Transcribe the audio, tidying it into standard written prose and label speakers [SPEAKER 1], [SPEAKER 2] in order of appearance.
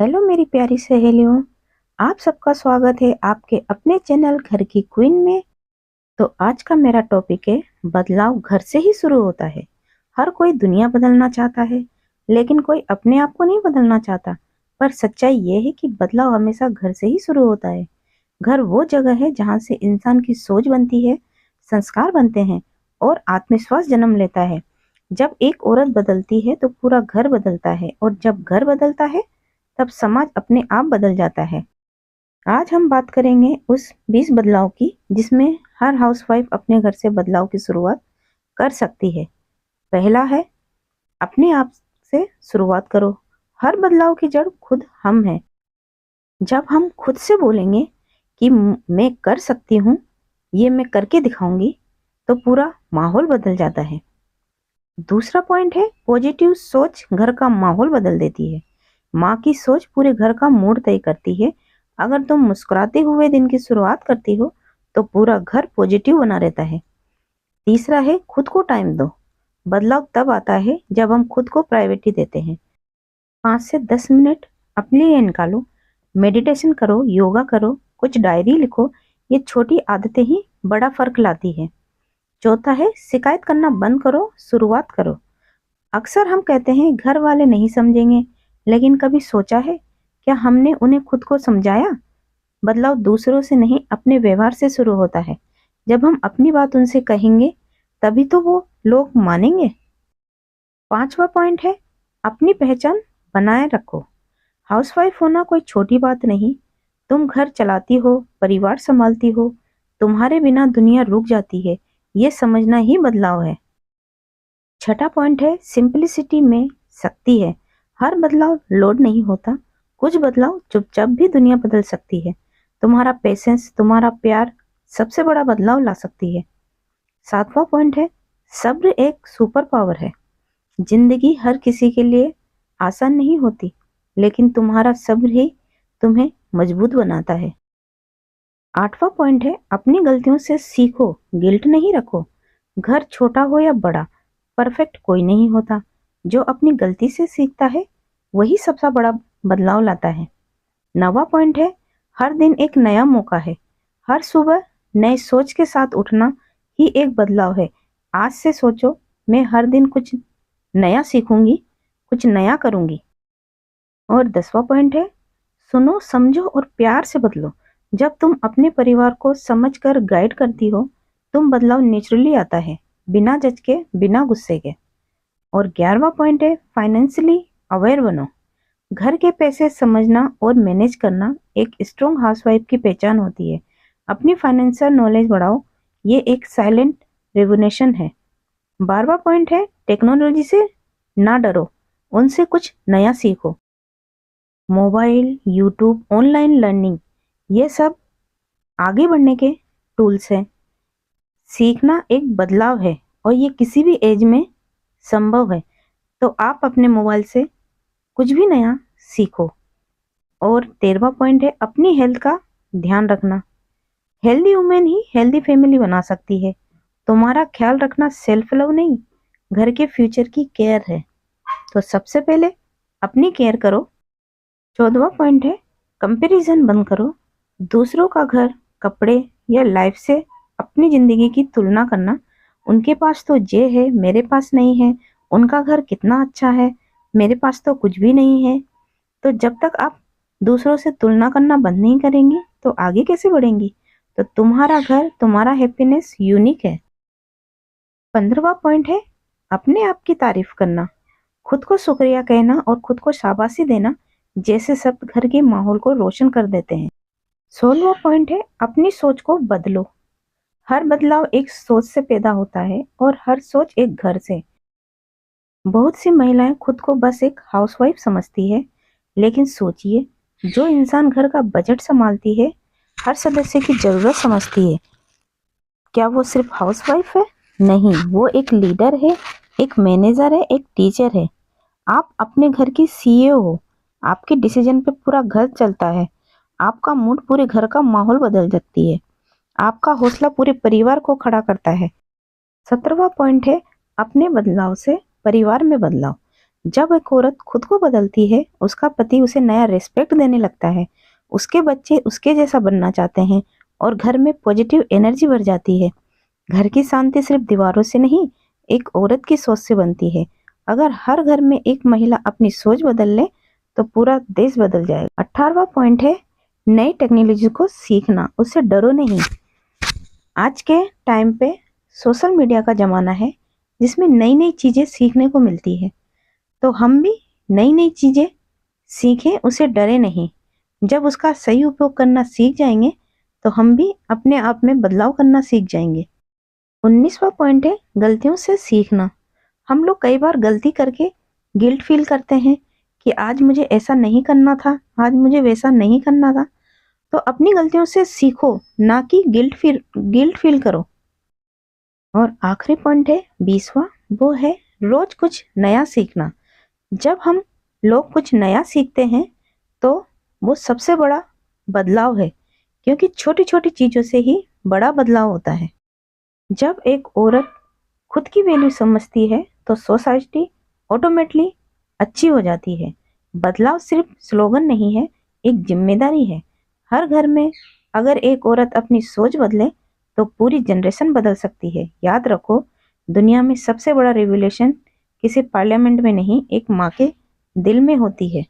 [SPEAKER 1] Hello मेरी प्यारी सहेलियों। आप सबका स्वागत है आपके अपने चैनल घर की क्वीन में। तो आज का मेरा टॉपिक है, बदलाव घर से ही शुरू होता है। हर कोई दुनिया बदलना चाहता है, लेकिन कोई अपने आप को नहीं बदलना चाहता। पर सच्चाई ये है कि बदलाव हमेशा घर से ही शुरू होता है। घर वो जगह है जहाँ से इंसान की सोच बनती है, संस्कार बनते हैं और आत्मविश्वास जन्म लेता है। जब एक औरत बदलती है तो पूरा घर बदलता है, और जब घर बदलता है तब समाज अपने आप बदल जाता है। आज हम बात करेंगे उस 20 बदलाव की जिसमें हर हाउसवाइफ अपने घर से बदलाव की शुरुआत कर सकती है। पहला है, अपने आप से शुरुआत करो। हर बदलाव की जड़ खुद हम हैं। जब हम खुद से बोलेंगे कि मैं कर सकती हूँ, ये मैं करके दिखाऊंगी, तो पूरा माहौल बदल जाता है। दूसरा पॉइंट है, पॉजिटिव सोच घर का माहौल बदल देती है। माँ की सोच पूरे घर का मूड तय करती है। अगर तुम मुस्कुराते हुए दिन की शुरुआत करती हो तो पूरा घर पॉजिटिव बना रहता है। तीसरा है, खुद को टाइम दो। बदलाव तब आता है जब हम खुद को प्रायोरिटी देते हैं। 5 से 10 मिनट अपने लिए निकालो। मेडिटेशन करो, योगा करो, कुछ डायरी लिखो। ये छोटी आदतें ही बड़ा फर्क लाती है। चौथा है, शिकायत करना बंद करो, शुरुआत करो। अक्सर हम कहते हैं घर वाले नहीं समझेंगे, लेकिन कभी सोचा है क्या हमने उन्हें खुद को समझाया? बदलाव दूसरों से नहीं, अपने व्यवहार से शुरू होता है। जब हम अपनी बात उनसे कहेंगे तभी तो वो लोग मानेंगे। पांचवा पॉइंट है, अपनी पहचान बनाए रखो। हाउसवाइफ होना कोई छोटी बात नहीं। तुम घर चलाती हो, परिवार संभालती हो। तुम्हारे बिना दुनिया रुक जाती है। ये समझना ही बदलाव है। छठा पॉइंट है, सिंपलिसिटी में शक्ति है। हर बदलाव लोड नहीं होता। कुछ बदलाव चुपचाप भी दुनिया बदल सकती है। तुम्हारा पेशेंस, तुम्हारा प्यार सबसे बड़ा बदलाव ला सकती है। सातवां पॉइंट है, सब्र एक सुपर पावर है। जिंदगी हर किसी के लिए आसान नहीं होती, लेकिन तुम्हारा सब्र ही तुम्हें मजबूत बनाता है। आठवां पॉइंट है, अपनी गलतियों से सीखो, गिल्ट नहीं रखो। घर छोटा हो या बड़ा, परफेक्ट कोई नहीं होता। जो अपनी गलती से सीखता है वही सबसे बड़ा बदलाव लाता है। नवा पॉइंट है, हर दिन एक नया मौका है। हर सुबह नई सोच के साथ उठना ही एक बदलाव है। आज से सोचो, मैं हर दिन कुछ नया सीखूंगी, कुछ नया करूंगी। और 10वां पॉइंट है, सुनो, समझो और प्यार से बदलो। जब तुम अपने परिवार को समझकर गाइड करती हो, तुम बदलाव नेचुरली आता है, बिना जज के, बिना गुस्से के। और 11वां पॉइंट है, फाइनेंशियली अवेयर बनो। घर के पैसे समझना और मैनेज करना एक स्ट्रॉन्ग हाउसवाइफ की पहचान होती है। अपनी फाइनेंशियल नॉलेज बढ़ाओ, ये एक साइलेंट रेवोल्यूशन है। 12वां पॉइंट है, टेक्नोलॉजी से ना डरो, उनसे कुछ नया सीखो। मोबाइल, यूट्यूब, ऑनलाइन लर्निंग, ये सब आगे बढ़ने के टूल्स हैं। सीखना एक बदलाव है और ये किसी भी एज में संभव है। तो आप अपने मोबाइल से कुछ भी नया सीखो। और 13वां पॉइंट है, अपनी हेल्थ का ध्यान रखना। हेल्दी वुमेन ही हेल्दी फैमिली बना सकती है। तुम्हारा ख्याल रखना सेल्फ लव नहीं, घर के फ्यूचर की केयर है। तो सबसे पहले अपनी केयर करो। 14वां पॉइंट है, कंपैरिजन बंद करो। दूसरों का घर, कपड़े या लाइफ से अपनी जिंदगी की तुलना करना। उनके पास तो ये है, मेरे पास नहीं है। उनका घर कितना अच्छा है, मेरे पास तो कुछ भी नहीं है। तो जब तक आप दूसरों से तुलना करना बंद नहीं करेंगी तो आगे कैसे बढ़ेंगी? तो तुम्हारा घर, तुम्हारा हैप्पीनेस यूनिक है। 15वां पॉइंट है, अपने आप की तारीफ करना। खुद को शुक्रिया कहना और खुद को शाबाशी देना जैसे शब्द घर के माहौल को रोशन कर देते हैं। 16वां पॉइंट है, अपनी सोच को बदलो। हर बदलाव एक सोच से पैदा होता है और हर सोच एक घर से। बहुत सी महिलाएं खुद को बस एक हाउसवाइफ समझती है, लेकिन सोचिए, जो इंसान घर का बजट संभालती है, हर सदस्य की जरूरत समझती है, क्या वो सिर्फ हाउसवाइफ है? नहीं, वो एक लीडर है, एक मैनेजर है, एक टीचर है। आप अपने घर की सीईओ हो। आपके डिसीजन पे पूरा घर चलता है। आपका मूड पूरे घर का माहौल बदल सकती है। आपका हौसला पूरे परिवार को खड़ा करता है। 17वां पॉइंट है, अपने बदलाव से परिवार में बदलाव। जब एक औरत खुद को बदलती है, उसका पति उसे नया रिस्पेक्ट देने लगता है, उसके बच्चे उसके जैसा बनना चाहते हैं और घर में पॉजिटिव एनर्जी बढ़ जाती है। घर की शांति सिर्फ दीवारों से नहीं, एक औरत की सोच से बनती है। अगर हर घर में एक महिला अपनी सोच बदल ले तो पूरा देश बदल जाएगा। 18वां पॉइंट है नई टेक्नोलॉजी को सीखना, उससे डरो नहीं। आज के टाइम पे सोशल मीडिया का ज़माना है जिसमें नई नई चीज़ें सीखने को मिलती है, तो हम भी नई नई चीज़ें सीखें, उसे डरे नहीं। जब उसका सही उपयोग करना सीख जाएंगे तो हम भी अपने आप में बदलाव करना सीख जाएंगे। 19वां पॉइंट है गलतियों से सीखना। हम लोग कई बार गलती करके गिल्ट फील करते हैं कि आज मुझे ऐसा नहीं करना था, आज मुझे वैसा नहीं करना था। तो अपनी गलतियों से सीखो, ना कि गिल्ट फील करो। और आखिरी पॉइंट है 20वां, वो है रोज कुछ नया सीखना। जब हम लोग कुछ नया सीखते हैं तो वो सबसे बड़ा बदलाव है, क्योंकि छोटी छोटी चीज़ों से ही बड़ा बदलाव होता है। जब एक औरत खुद की वैल्यू समझती है तो सोसाइटी ऑटोमेटिकली अच्छी हो जाती है। बदलाव सिर्फ स्लोगन नहीं है, एक जिम्मेदारी है। हर घर में अगर एक औरत अपनी सोच बदले तो पूरी जनरेशन बदल सकती है। याद रखो, दुनिया में सबसे बड़ा रिवॉल्यूशन किसी पार्लियामेंट में नहीं, एक माँ के दिल में होती है।